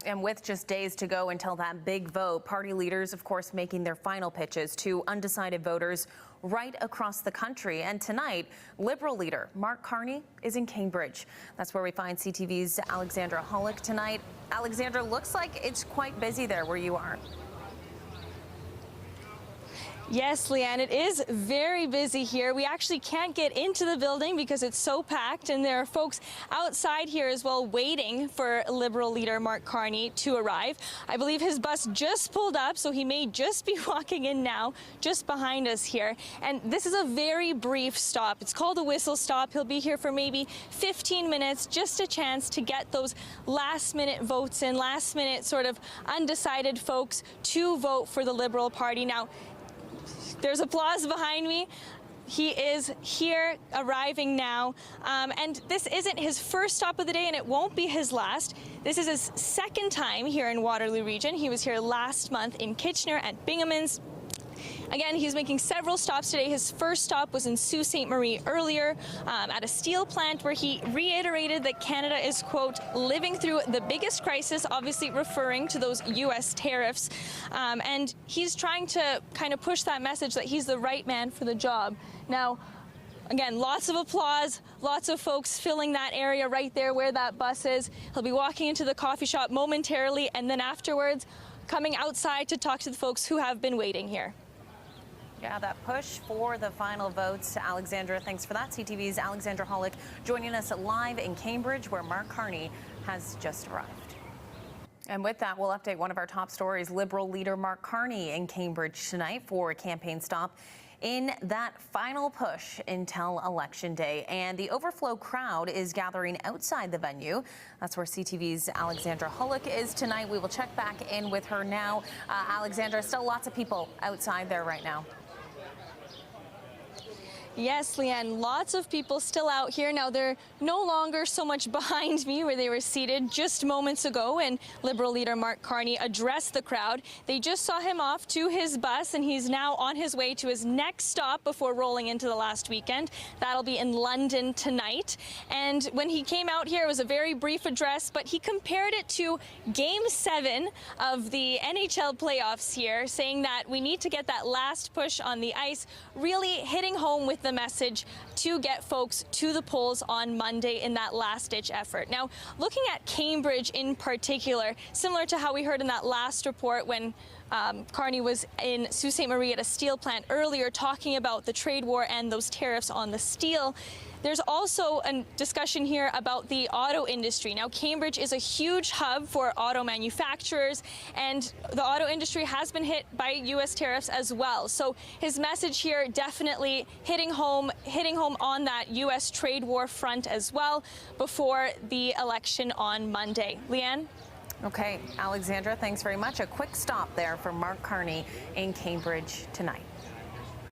And with just days to go until that big vote, party leaders, of course, making their final pitches to undecided voters right across the country. And tonight, Liberal leader Mark Carney is in Cambridge. That's where we find CTV's Alexandra Holyk tonight. Alexandra, looks like it's quite busy there where you are. Yes, Leanne, it is very busy here. We actually can't get into the building because it's so packed, and there are folks outside here as well waiting for Liberal leader Mark Carney to arrive. I believe his bus just pulled up, so he may just be walking in now, just behind us here. And this is a very brief stop. It's called a whistle stop. He'll be here for maybe 15 minutes, just a chance to get those last-minute votes in, last-minute sort of undecided folks to vote for the Liberal Party. Now, there's applause behind me. He is here, arriving now, and this isn't his first stop of the day, and it won't be his last. This is his second time here in Waterloo Region. He was here last month in Kitchener at Bingamans. Again, he's making several stops today. His first stop was in Sault Ste. Marie earlier at a steel plant where he reiterated that Canada is, quote, living through the biggest crisis, obviously referring to those U.S. tariffs. And he's trying to kind of push that message that he's the right man for the job. Now, again, lots of applause, lots of folks filling that area right there where that bus is. He'll be walking into the coffee shop momentarily, and then afterwards coming outside to talk to the folks who have been waiting here. Yeah, that push for the final votes. Alexandra, thanks for that. CTV's Alexandra Holyk joining us live in Cambridge, where Mark Carney has just arrived. And with that, we'll update one of our top stories. Liberal leader Mark Carney in Cambridge tonight for a campaign stop in that final push until Election Day. And the overflow crowd is gathering outside the venue. That's where CTV's Alexandra Holyk is tonight. We will check back in with her now. Alexandra, still lots of people outside there right now. Yes, Leanne, lots of people still out here. Now, they're no longer so much behind me where they were seated just moments ago when Liberal leader Mark Carney addressed the crowd. They just saw him off to his bus, and he's now on his way to his next stop before rolling into the last weekend. That'll be in London tonight. And when he came out here, it was a very brief address, but he compared it to Game 7 of the NHL playoffs here, saying that we need to get that last push on the ice, really hitting home with the message to get folks to the polls on Monday in that last-ditch effort. Now, looking at Cambridge in particular, similar to how we heard in that last report when Carney was in Sault Ste. Marie at a steel plant earlier talking about the trade war and those tariffs on the steel, there's also a discussion here about the auto industry. Now, Cambridge is a huge hub for auto manufacturers, and the auto industry has been hit by U.S. tariffs as well. So his message here definitely hitting home on that U.S. trade war front as well before the election on Monday. Leanne? Okay, Alexandra, thanks very much. A quick stop there for Mark Carney in Cambridge tonight.